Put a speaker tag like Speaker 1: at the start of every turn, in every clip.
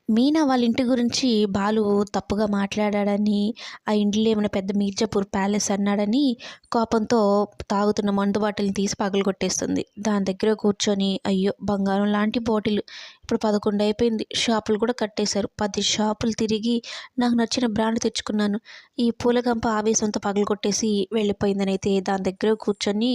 Speaker 1: మీనా వాళ్ళ ఇంటి గురించి బాలు తప్పుగా మాట్లాడాడని, ఆ ఇంట్లో ఏమైనా పెద్ద మీర్జాపూర్ ప్యాలెస్ అన్నాడని కోపంతో తాగుతున్న మందు బాటిల్‌ని తీసి పగలగొట్టేస్తుంది. దాని దగ్గర కూర్చొని అయ్యో! బంగారం లాంటి బాటిల్ ఇప్పుడు 11 అయిపోయింది. షాపులు కూడా కట్టేశారు. 10 షాపులు తిరిగి నాకు నచ్చిన బ్రాండ్ తెచ్చుకున్నాను. ఈ పూలగంప ఆవేశంతో పగలగొట్టేసి వెళ్ళిపోయిందనైతే దాని దగ్గర కూర్చొని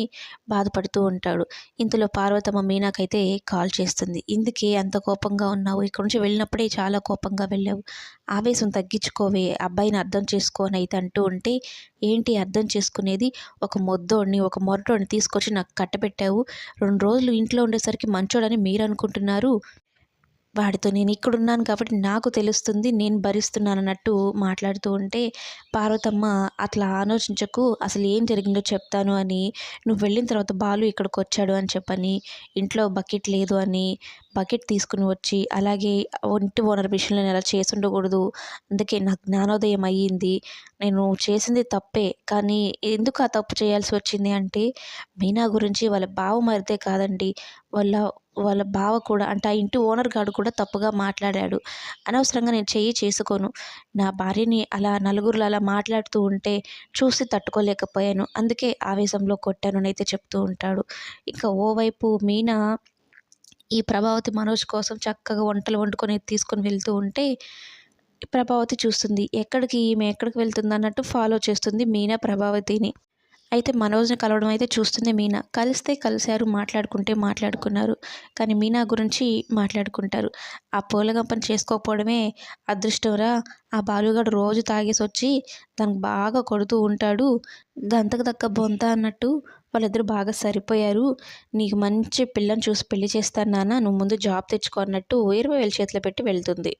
Speaker 1: బాధపడుతూ ఉంటాడు. ఇంతలో పార్వతమ్మ మీనాకైతే కాల్ చేస్తుంది. ఎందుకే అంత కోపంగా ఉన్నావు? ఇక్కడి నుంచి వెళ్ళినప్పుడే చాలా కోపంగా వెళ్ళావు. ఆవేశం తగ్గించుకోవే, అబ్బాయిని అర్థం చేసుకో అనైతే అంటూ ఉంటే, ఏంటి అర్థం చేసుకునేది? ఒక మొద్దోడిని, ఒక మొరటోడిని తీసుకొచ్చి నాకు కట్టబెట్టావు. 2 రోజులు ఇంట్లో ఉండేసరికి మంచోడని మీరనుకుంటున్నారు. వాడితో నేనిక్కడున్నాను కాబట్టి నాకు తెలుస్తుంది. నేను భరిస్తున్నానన్నట్టు మాట్లాడుతూ ఉంటే, పార్వతమ్మ అట్లా ఆలోచించకు. అసలు ఏం జరిగిందో చెప్తాను అని, నువ్వు వెళ్ళిన తర్వాత బాలు ఇక్కడికొచ్చాడు అని చెప్పని, ఇంట్లో బకెట్ లేదు అని, బకెట్ తీసుకొని వచ్చి, అలాగే ఇంటి ఓనర్ విషయంలో నేను అలా చేసుండకూడదు. అందుకే నాకు జ్ఞానోదయం అయ్యింది. నేను చేసింది తప్పే. కానీ ఎందుకు ఆ తప్పు చేయాల్సి వచ్చింది అంటే, మీనా గురించి వాళ్ళ బావమరిదే కాదండి. వాళ్ళ వాళ్ళ బావ కూడా అంటే ఆ ఇంటి ఓనర్ గాడు కూడా తప్పుగా మాట్లాడాడు. అనవసరంగా నేను చెయ్యి చేసుకోను. నా భార్యని అలా నలుగురిలో అలా మాట్లాడుతూ ఉంటే చూసి తట్టుకోలేకపోయాను. అందుకే ఆవేశంలో కొట్టాను అనైతే చెప్తూ ఉంటాడు. ఇంకా ఓవైపు మీనా ఈ ప్రభావతి మనోజ్ కోసం చక్కగా వంటలు వండుకొని తీసుకొని వెళ్తూ ఉంటే ప్రభావతి చూస్తుంది. ఈమె ఎక్కడికి వెళ్తుందన్నట్టు ఫాలో చేస్తుంది మీనా ప్రభావతిని. అయితే మనోజ్‌ని కలవడం అయితే చూస్తుంది మీనా. కలిస్తే కలిసారు, మాట్లాడుకున్నారు. కానీ మీనా గురించి మాట్లాడుకుంటారు. ఆ పూలగంపని చేసుకోకపోవడమే అదృష్టంరా! ఆ బాలుగాడు రోజు తాగేసొచ్చి దానికి బాగా కొడుతూ ఉంటాడు. దంతకు దక్క బొంత అన్నట్టు వాళ్ళిద్దరూ బాగా సరిపోయారు. నీకు మంచి పిల్లని చూసి పెళ్లి చేస్తాను నాన్న. నువ్వు ముందు జాబ్ తెచ్చుకో అన్నట్టు 20,000 చేతిలో పెట్టి వెళ్తుంది.